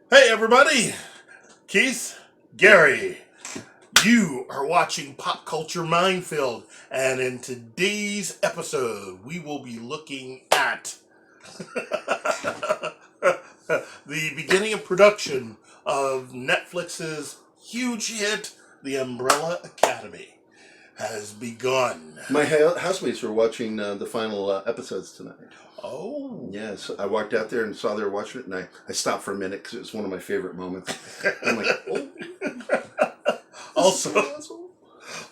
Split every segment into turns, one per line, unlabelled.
Hey everybody, Keith, Gerry, you are watching Pop Culture Minefield, and in today's episode we will be looking at the beginning of production of Netflix's huge hit, The Umbrella Academy has begun.
My housemates were watching the final episodes tonight.
Oh.
Yes, I walked out there and saw they were watching it, and I stopped for a minute because it was one of my favorite moments. I'm like, oh.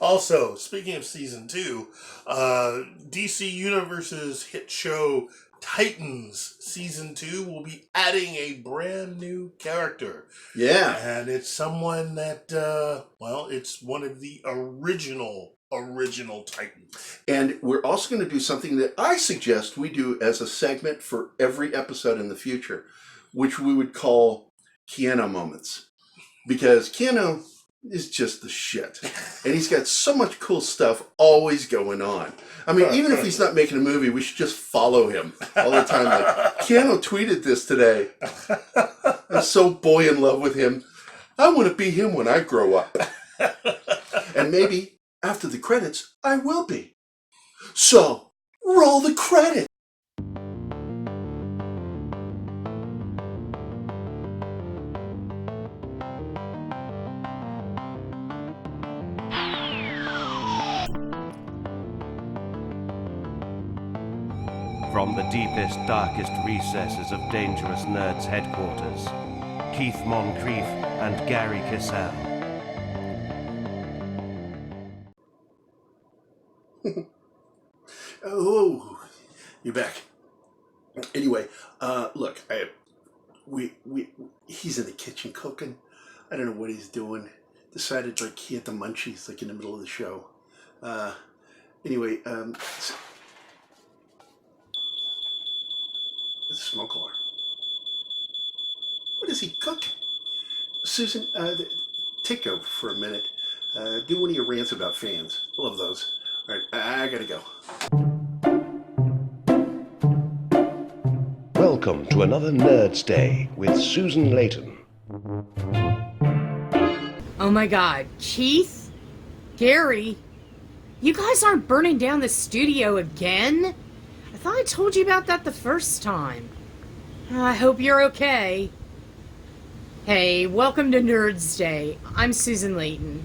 Also, speaking of season 2, DC Universe's hit show Titans season 2 will be adding a brand new character.
Yeah.
And it's someone that, it's one of the original Titans.
And we're also going to do something that I suggest we do as a segment for every episode in the future, which we would call Keanu moments. Because Keanu is just the shit. And he's got so much cool stuff always going on. I mean, even if he's not making a movie, we should just follow him all the time. Like, Keanu tweeted this today. I'm so boy in love with him. I want to be him when I grow up. And maybe after the credits, I will be. So, roll the credits.
From the deepest, darkest recesses of Dangerous Nerds headquarters, Keith Moncrief and Gary Kissel.
Oh, you're back. Anyway, look, he's in the kitchen cooking. I don't know what he's doing. Decided like he had the munchies like in the middle of the show. Anyway, it's a smoke alarm. What is he cooking? Susan, take over for a minute. Do one of your rants about fans. I love those. All right, I gotta go.
Welcome to another NERDSDAY with Susan Layton.
Oh my God, Keith? Gerry? You guys aren't burning down the studio again? I thought I told you about that the first time. I hope you're okay. Hey, welcome to NERDSDAY. I'm Susan Layton.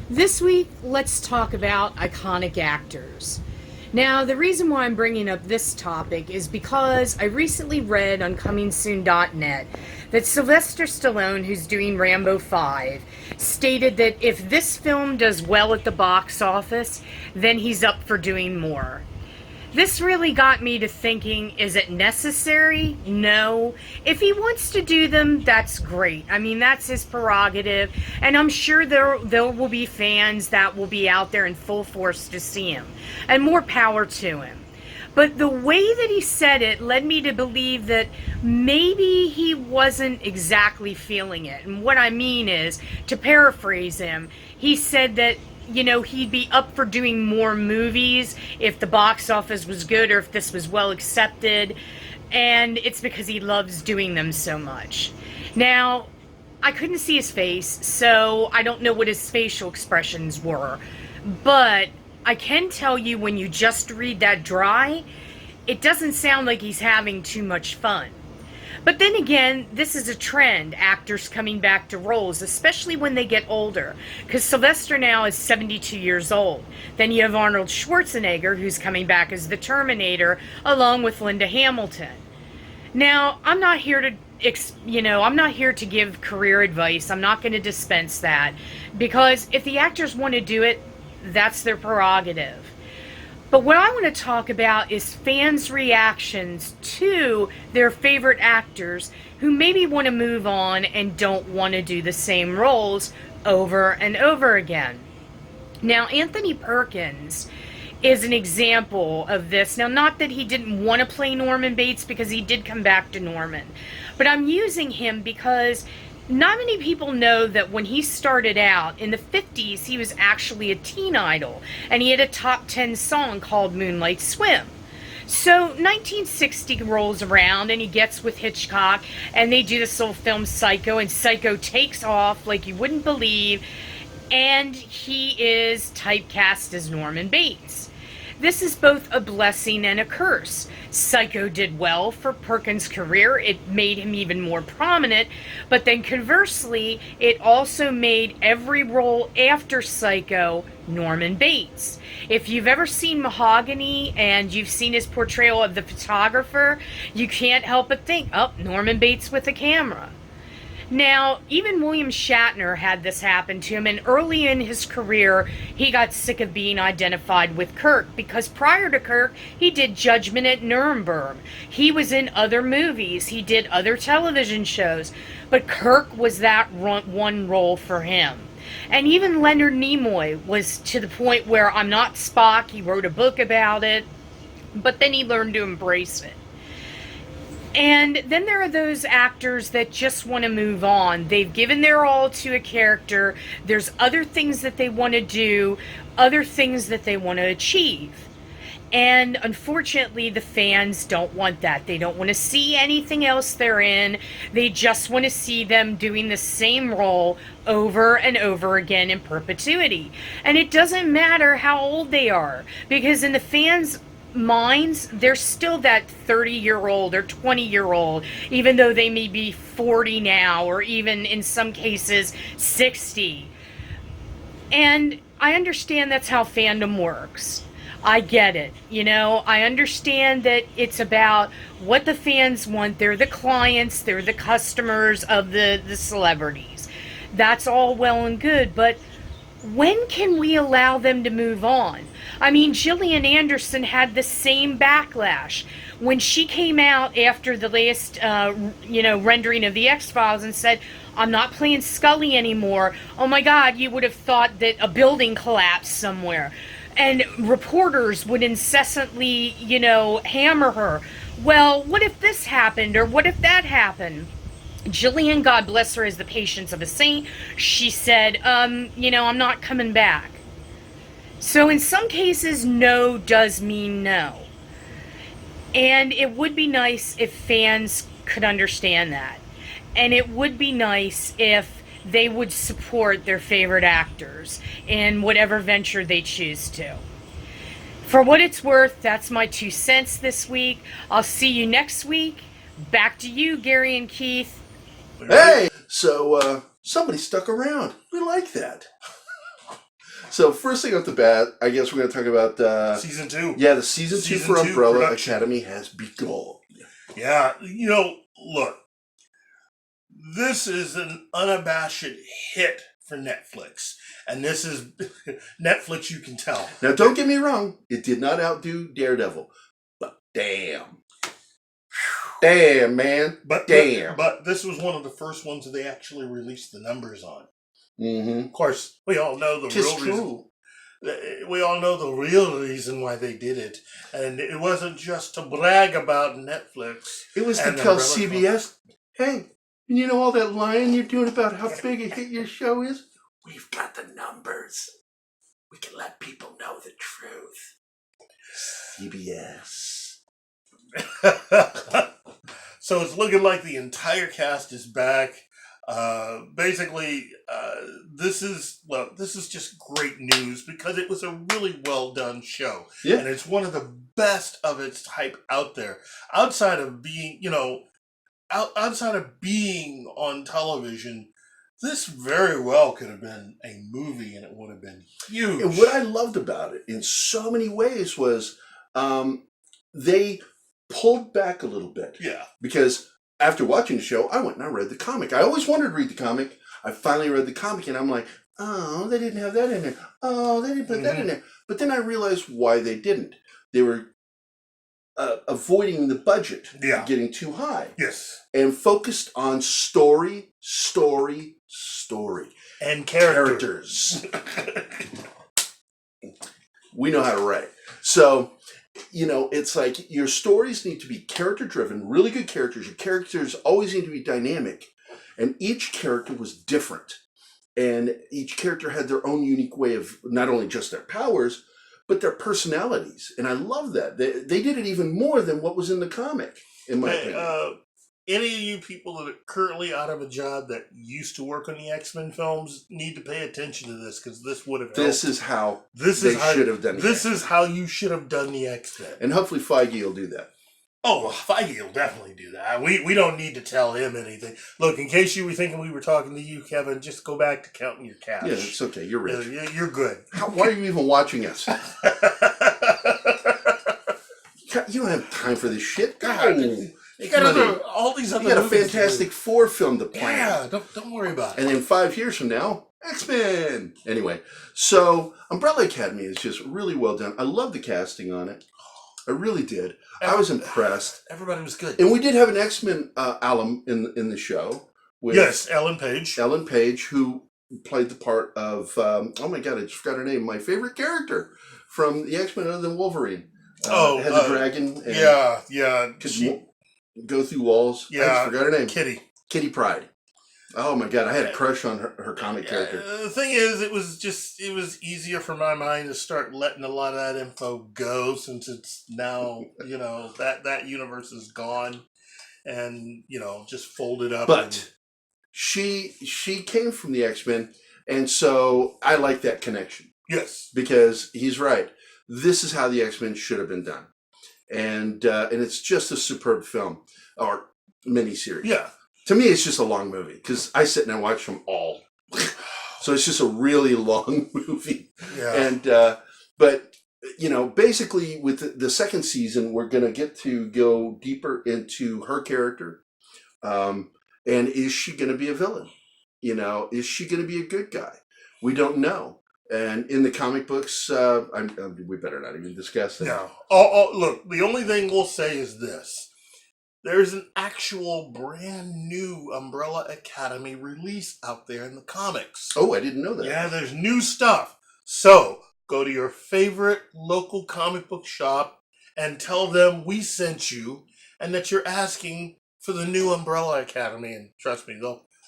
This week, let's talk about iconic actors. Now, the reason why I'm bringing up this topic is because I recently read on ComingSoon.net that Sylvester Stallone, who's doing Rambo 5, stated that if this film does well at the box office, then he's up for doing more. This really got me to thinking, is it necessary? No. If he wants to do them, that's great. I mean, that's his prerogative, and I'm sure there will be fans that will be out there in full force to see him, and more power to him. But the way that he said it led me to believe that maybe he wasn't exactly feeling it. And what I mean is, to paraphrase him, he said that he'd be up for doing more movies if the box office was good or if this was well accepted, and it's because he loves doing them so much. Now, I couldn't see his face, so I don't know what his facial expressions were, but I can tell you when you just read that dry, it doesn't sound like he's having too much fun. But then again, this is a trend, actors coming back to roles, especially when they get older. Because Sylvester now is 72 years old. Then you have Arnold Schwarzenegger, who's coming back as the Terminator, along with Linda Hamilton. Now, I'm not here to give career advice. I'm not going to dispense that. Because if the actors want to do it, that's their prerogative. But what I want to talk about is fans' reactions to their favorite actors who maybe want to move on and don't want to do the same roles over and over again. Now, Anthony Perkins is an example of this. Now, not that he didn't want to play Norman Bates, because he did come back to Norman. But I'm using him because Not many people know that when he started out in the 50s, he was actually a teen idol, and he had a top 10 song called Moonlight Swim. So 1960 rolls around and he gets with Hitchcock and they do this little film Psycho, and Psycho takes off like you wouldn't believe, and he is typecast as Norman Bates. This is both a blessing and a curse. Psycho did well for Perkins' career. It made him even more prominent. But then conversely, it also made every role after Psycho Norman Bates. If you've ever seen Mahogany and you've seen his portrayal of the photographer, you can't help but think, oh, Norman Bates with a camera. Now, even William Shatner had this happen to him, and early in his career, he got sick of being identified with Kirk, because prior to Kirk, he did Judgment at Nuremberg. He was in other movies, he did other television shows, but Kirk was that one role for him. And even Leonard Nimoy was to the point where, I'm not Spock, he wrote a book about it, but then he learned to embrace it. And then there are those actors that just want to move on. They've given their all to a character. There's other things that they want to do, other things that they want to achieve. And unfortunately, the fans don't want that. They don't want to see anything else they're in. They just want to see them doing the same role over and over again in perpetuity. And it doesn't matter how old they are, because in the fans' minds, they're still that 30-year-old or 20-year-old, even though they may be 40 now, or even in some cases 60. And I understand that's how fandom works. I get it. I understand that it's about what the fans want. They're the clients, they're the customers of the celebrities. That's all well and good, but when can we allow them to move on? I mean, Gillian Anderson had the same backlash when she came out after the latest, rendering of the X-Files and said, I'm not playing Scully anymore. Oh my God, you would have thought that a building collapsed somewhere. And reporters would incessantly, hammer her. Well, what if this happened, or what if that happened? Gillian, God bless her, has the patience of a saint. She said, I'm not coming back. So in some cases, no does mean no. And it would be nice if fans could understand that. And it would be nice if they would support their favorite actors in whatever venture they choose to. For what it's worth, that's my 2 cents this week. I'll see you next week. Back to you, Gerry and Keith.
Hey! So, somebody stuck around. We like that. So, first thing off the bat, I guess we're going to talk about...
Season 2.
Yeah, the Season 2 for Umbrella
production.
Academy has begun.
Yeah, look. This is an unabashed hit for Netflix. And this is Netflix, you can tell.
Now, don't get me wrong. It did not outdo Daredevil. But damn. Damn, man.
But this was one of the first ones that they actually released the numbers on.
Mm-hmm.
Of course, we all know the real reason. We all know the real reason why they did it, and it wasn't just to brag about Netflix.
It was to tell CBS, hey, you know all that lying you're doing about how big a hit your show is? We've got the numbers. We can let people know the truth. CBS.
So it's looking like the entire cast is back. Basically, this is just great news because it was a really well done show. Yeah. And it's one of the best of its type out there. Outside of being, outside of being on television, this very well could have been a movie and it would have been huge.
And what I loved about it in so many ways was they pulled back a little bit.
Yeah.
Because after watching the show, I went and I read the comic. I always wanted to read the comic. I finally read the comic and I'm like, oh, they didn't have that in there. Oh, they didn't put that in there. But then I realized why they didn't. They were avoiding the budget getting too high.
Yes.
And focused on story.
And characters.
We know how to write. So, it's like your stories need to be character driven, really good characters. Your characters always need to be dynamic. and each character was different. And each character had their own unique way of not only just their powers, but their personalities. And I love that. They did it even more than what was in the comic, in my opinion.
Any of you people that are currently out of a job that used to work on the X-Men films need to pay attention to this, because this would have helped.
This is how they should have done it.
This is how you should have done the X-Men.
And hopefully Feige will do that.
Oh, well, Feige will definitely do that. We don't need to tell him anything. Look, in case you were thinking we were talking to you, Kevin, just go back to counting your cash.
Yeah, it's okay. You're rich.
You're good.
Why are you even watching us? You don't have time for this shit.
God, you got all these other.
You got a
movies
Fantastic Four film to plan.
Yeah, don't worry about it.
And then 5 years from now, X-Men. Anyway, so Umbrella Academy is just really well done. I love the casting on it. I really did. I was impressed.
Everybody was good.
And we did have an X-Men alum in the show. With
Yes, Ellen Page.
Ellen Page, who played the part of, oh my God, I just forgot her name. My favorite character from the X-Men other than Wolverine. Had the dragon. And
yeah.
Could go through walls.
Yeah.
I just forgot her name.
Kitty
Pryde. Oh my God, I had a crush on her comic character.
The thing is, it was easier for my mind to start letting a lot of that info go, since it's now, that universe is gone and, just folded up.
But she came from the X-Men, and so I like that connection.
Yes. Because
he's right. This is how the X-Men should have been done. And it's just a superb film, or miniseries.
Yeah.
To me, it's just a long movie, because I sit and I watch them all. So it's just a really long movie.
Yeah.
And, but, basically with the second season, we're going to get to go deeper into her character. And is she going to be a villain? Is she going to be a good guy? We don't know. And in the comic books, we better not even discuss that.
No. Look, the only thing we'll say is this. There's an actual brand new Umbrella Academy release out there in the comics.
Oh, I didn't know that.
Yeah, there's new stuff. So, go to your favorite local comic book shop and tell them we sent you and that you're asking for the new Umbrella Academy. And trust me,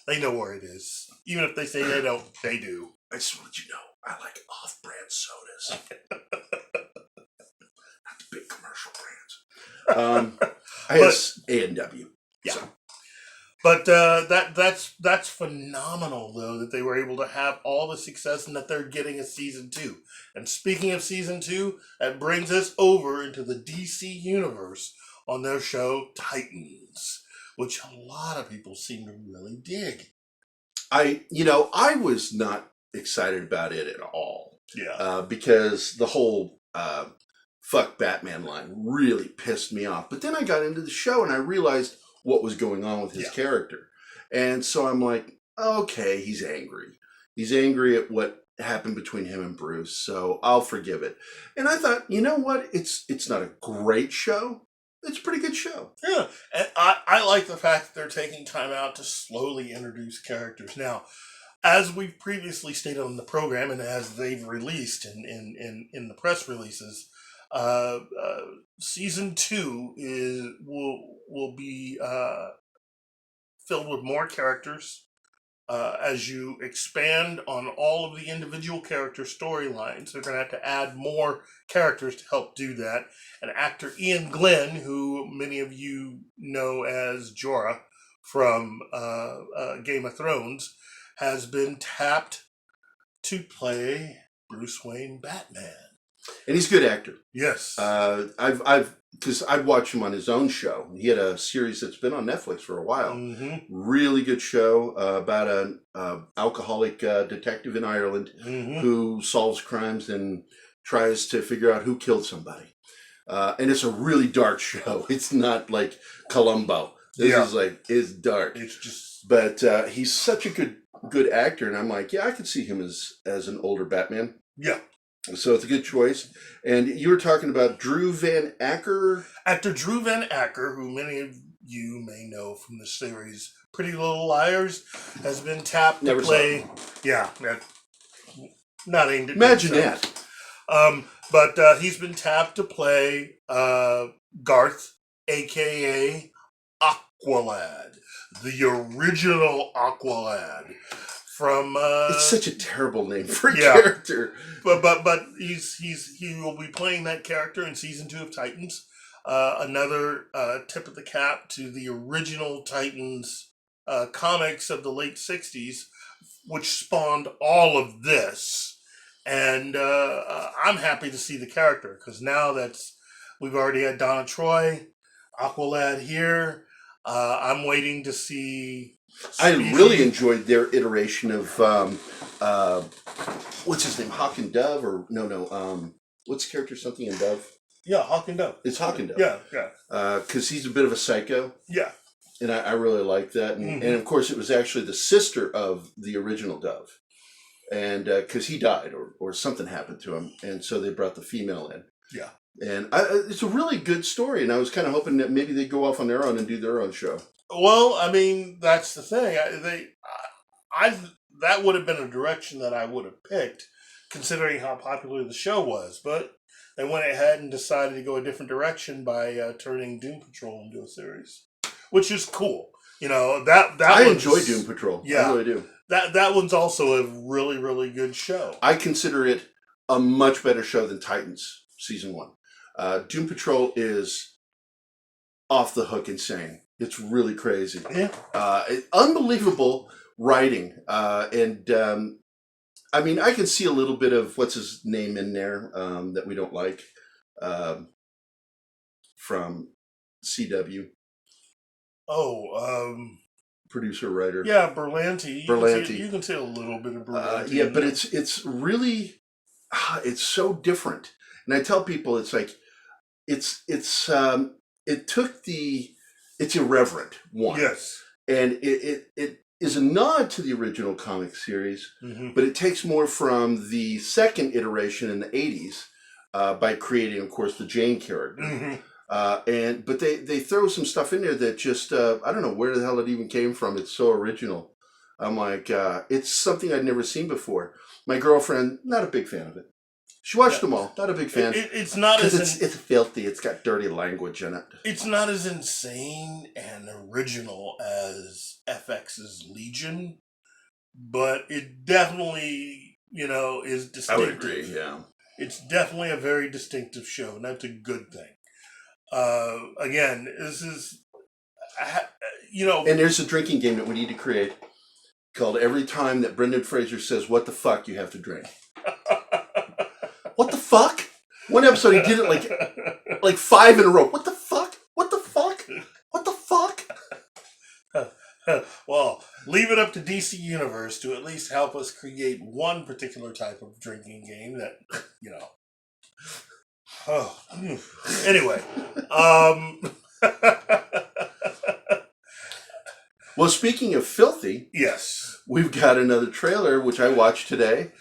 they know where it is. Even if they say they don't, they do.
I just want you to know, I like off-brand sodas. Not the big commercial brands. I guess A&W.
Yeah.
So.
But that's phenomenal, though, that they were able to have all the success and that they're getting a season 2. And speaking of season 2, that brings us over into the DC universe on their show Titans, which a lot of people seem to really dig.
I was not excited about it at all.
Yeah.
Because the whole fuck Batman line really pissed me off. But then I got into the show and I realized what was going on with his character. And so I'm like, okay, he's angry. He's angry at what happened between him and Bruce, so I'll forgive it. And I thought, you know what? It's not a great show. It's a pretty good show.
Yeah. And I like the fact that they're taking time out to slowly introduce characters. Now, as we've previously stated on the program and as they've released in the press releases, season 2 will be filled with more characters as you expand on all of the individual character storylines. They're going to have to add more characters to help do that. And actor Ian Glenn, who many of you know as Jorah from Game of Thrones, has been tapped to play Bruce Wayne Batman.
And he's a good actor.
Yes.
Because I've watched him on his own show. He had a series that's been on Netflix for a while.
Mm-hmm.
Really good show about an alcoholic detective in Ireland who solves crimes and tries to figure out who killed somebody. And it's a really dark show. It's not like Columbo. This is it's dark.
It's just...
But he's such a good actor. And I'm like, yeah, I could see him as an older Batman.
Yeah.
So it's a good choice. And you were talking about Drew Van Acker.
Actor Drew Van Acker, who many of you may know from the series Pretty Little Liars, has been tapped to play... Yeah. Not aimed at...
Imagine that.
But he's been tapped to play Garth, a.k.a. Aqualad, the original Aqualad from.
It's such a terrible name for a
yeah.
character.
But he will be playing that character in season 2 of Titans. Another tip of the cap to the original Titans comics of the late 60s, which spawned all of this. And I'm happy to see the character, because now we've already had Donna Troy, Aqualad here. I'm waiting to see.
I really enjoyed their iteration of what's his name, Hawk and Dove, or no, what's the character, something in Dove?
Yeah, Hawk and Dove.
It's Hawk and Dove.
Yeah.
Because he's a bit of a psycho.
Yeah.
And I really like that. And of course, it was actually the sister of the original Dove. And because he died or something happened to him. And so they brought the female in.
Yeah.
And it's a really good story. And I was kind of hoping that maybe they'd go off on their own and do their own show.
Well, I mean, that's the thing. That would have been a direction that I would have picked, considering how popular the show was. But they went ahead and decided to go a different direction by turning Doom Patrol into a series, which is cool. You know, I
enjoy Doom Patrol.
Yeah,
I really do.
That one's also a really, really good show.
I consider it a much better show than Titans season 1. Doom Patrol is off the hook insane. It's really crazy.
Yeah.
Unbelievable writing. And I mean, I can see a little bit of what's his name in there that we don't like from CW.
Oh,
producer, writer.
Yeah, Berlanti. You can see a little bit of Berlanti.
Yeah, but it's really, it's so different. And I tell people, it's like, it's irreverent, one.
Yes.
And it is a nod to the original comic series, but it takes more from the second iteration in the 80s by creating, of course, the Jane character. But they throw some stuff in there that just, I don't know where the hell it even came from. It's so original. I'm like, it's something I'd never seen before. My girlfriend, not a big fan of it. She watched them all. Not a big fan.
It's not as
it's filthy. It's got dirty language in it.
It's not as insane and original as FX's Legion, but it definitely, is distinctive.
I would agree. Yeah,
it's definitely a very distinctive show, and that's a good thing. Again, this is,
and there's a drinking game that we need to create called every time that Brendan Fraser says "What the fuck," you have to drink. What the fuck? One episode he did it like 5 in a row. What the fuck? What the fuck? What the fuck?
Well, leave it up to DC Universe to at least help us create one particular type of drinking game that, Oh, anyway.
Well, speaking of filthy,
yes,
we've got another trailer which I watched today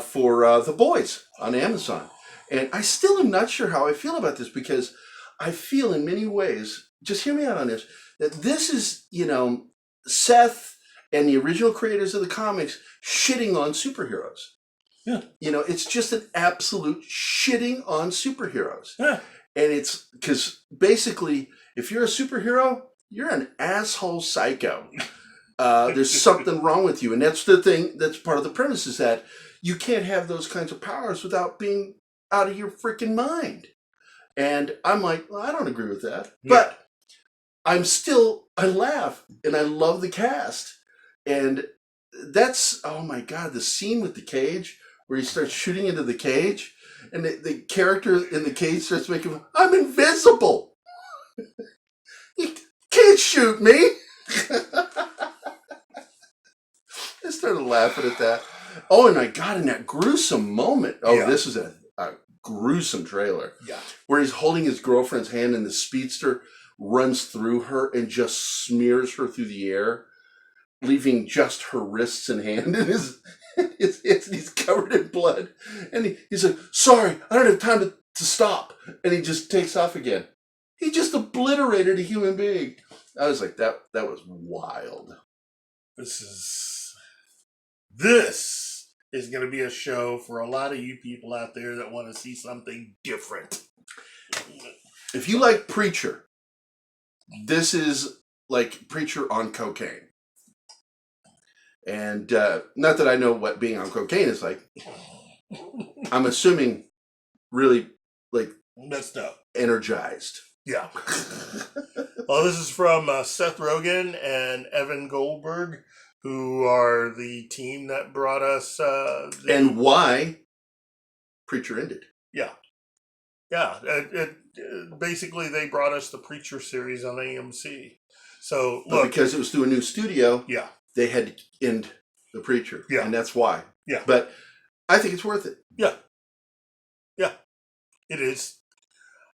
for The Boys on Amazon, and I still am not sure how I feel about this because I feel in many ways. Just hear me out on this. That this is Seth and the original creators of the comics shitting on superheroes.
Yeah.
It's just an absolute shitting on superheroes.
Yeah.
And it's because basically, if you're a superhero, you're an asshole psycho. There's something wrong with you. And that's the thing, that's part of the premise, is that you can't have those kinds of powers without being out of your freaking mind. And I'm like, well, I don't agree with that. Yeah. But I laugh and I love the cast. And that's, oh my God, the scene with the cage where he starts shooting into the cage and the character in the cage starts making, I'm invisible. You can't shoot me. I started laughing at that. Oh, and my God, in that gruesome moment. Oh, yeah. This is a gruesome trailer.
Yeah.
Where he's holding his girlfriend's hand and the speedster runs through her and just smears her through the air, leaving just her wrists and hand in he's covered in blood. And he's like, sorry, I don't have time to stop. And he just takes off again. He just obliterated a human being. I was like, that was wild.
This is going to be a show for a lot of you people out there that want to see something different.
If you like Preacher, this is like Preacher on cocaine. And not that I know what being on cocaine is like. I'm assuming really like
Messed up.
energized.
Yeah. Well, this is from Seth Rogen and Evan Goldberg, who are the team that brought us.
And why Preacher ended.
Yeah. Yeah. Basically, they brought us the Preacher series on AMC. So,
But
look.
because it was through a new studio,
Yeah.
they had to end the Preacher.
Yeah.
And that's why.
Yeah.
But I think it's worth it.
Yeah. Yeah. It is.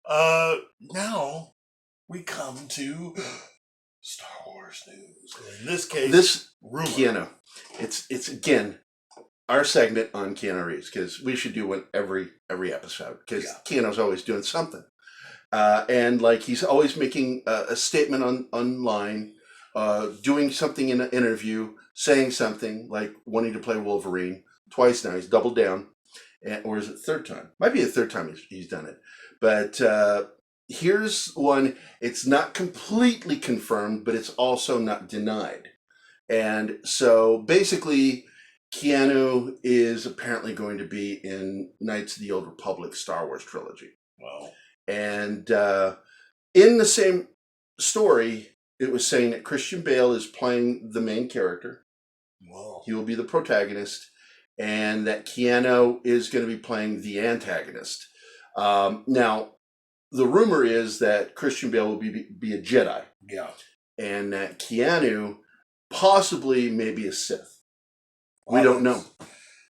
Now we come to Star Wars news. In this case,
This
rumor.
Keanu. It's again our segment on Keanu Reeves, because we should do one every episode, because Keanu's always doing something. And like he's always making a statement online, doing something in an interview, saying something like wanting to play Wolverine twice now. He's doubled down, or is it third time? Might be the third time he's done it. But here's one. It's not completely confirmed, but it's also not denied. And so basically, Keanu is apparently going to be in Knights of the Old Republic Star Wars trilogy.
Wow.
And in the same story, it was saying that Christian Bale is playing the main character.
Wow.
He will be the protagonist, and that Keanu is going to be playing the antagonist. Now, the rumor is that Christian Bale will be a Jedi.
Yeah.
And that Keanu possibly maybe a Sith. We don't know.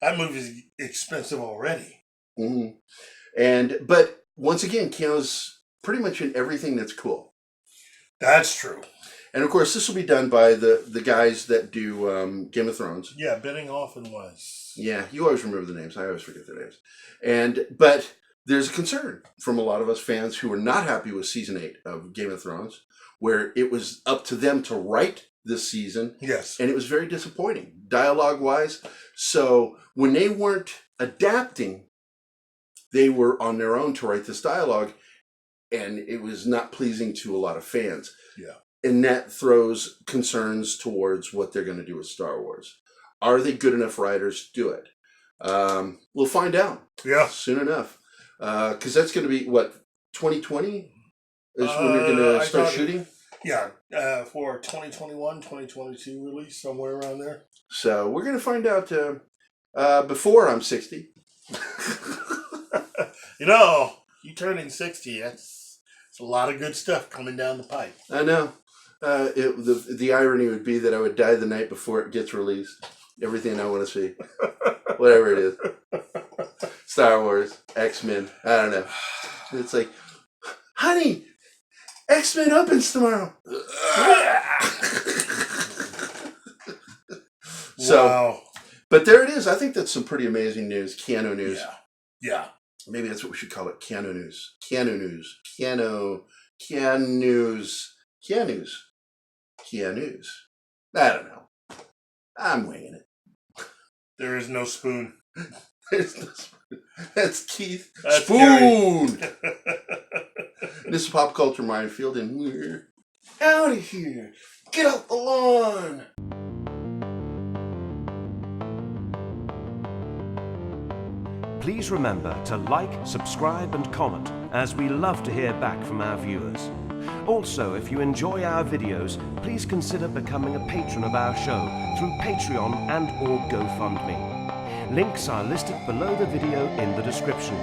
That movie's expensive already.
Mm-hmm. But once again, Keanu's pretty much in everything that's cool.
That's true.
And of course, this will be done by the guys that do Game of Thrones.
Yeah, Benioff and Weiss.
Yeah, you always remember the names. I always forget their names. But there's a concern from a lot of us fans who are not happy with season 8 of Game of Thrones, where it was up to them to write this season.
Yes.
And it was very disappointing, dialogue-wise. So when they weren't adapting, they were on their own to write this dialogue, and it was not pleasing to a lot of fans.
Yeah.
And that throws concerns towards what they're going to do with Star Wars. Are they good enough writers to do it? We'll find out.
Yeah.
Soon enough. Because that's going to be, what, 2020 is when they're going to start shooting?
Yeah, for 2021, 2022 release, somewhere around there.
So we're going to find out before I'm 60.
You turning 60, that's a lot of good stuff coming down the pipe.
I know. The irony would be that I would die the night before it gets released. Everything I want to see. Whatever it is. Star Wars, X-Men, I don't know. It's like, honey, X-Men opens tomorrow.
Wow.
But there it is. I think that's some pretty amazing news. Keanu news.
Yeah.
Maybe that's what we should call it. Keanu news. Keanu news. Keanu's. I don't know. I'm winging it.
There is no spoon.
There's no spoon. That's Keith.
That's
Spoon! This is Pop Culture Minefield, and we're out of here. Get off the lawn!
Please remember to like, subscribe and comment, as we love to hear back from our viewers. Also, if you enjoy our videos, please consider becoming a patron of our show through Patreon and or GoFundMe. Links are listed below the video in the description.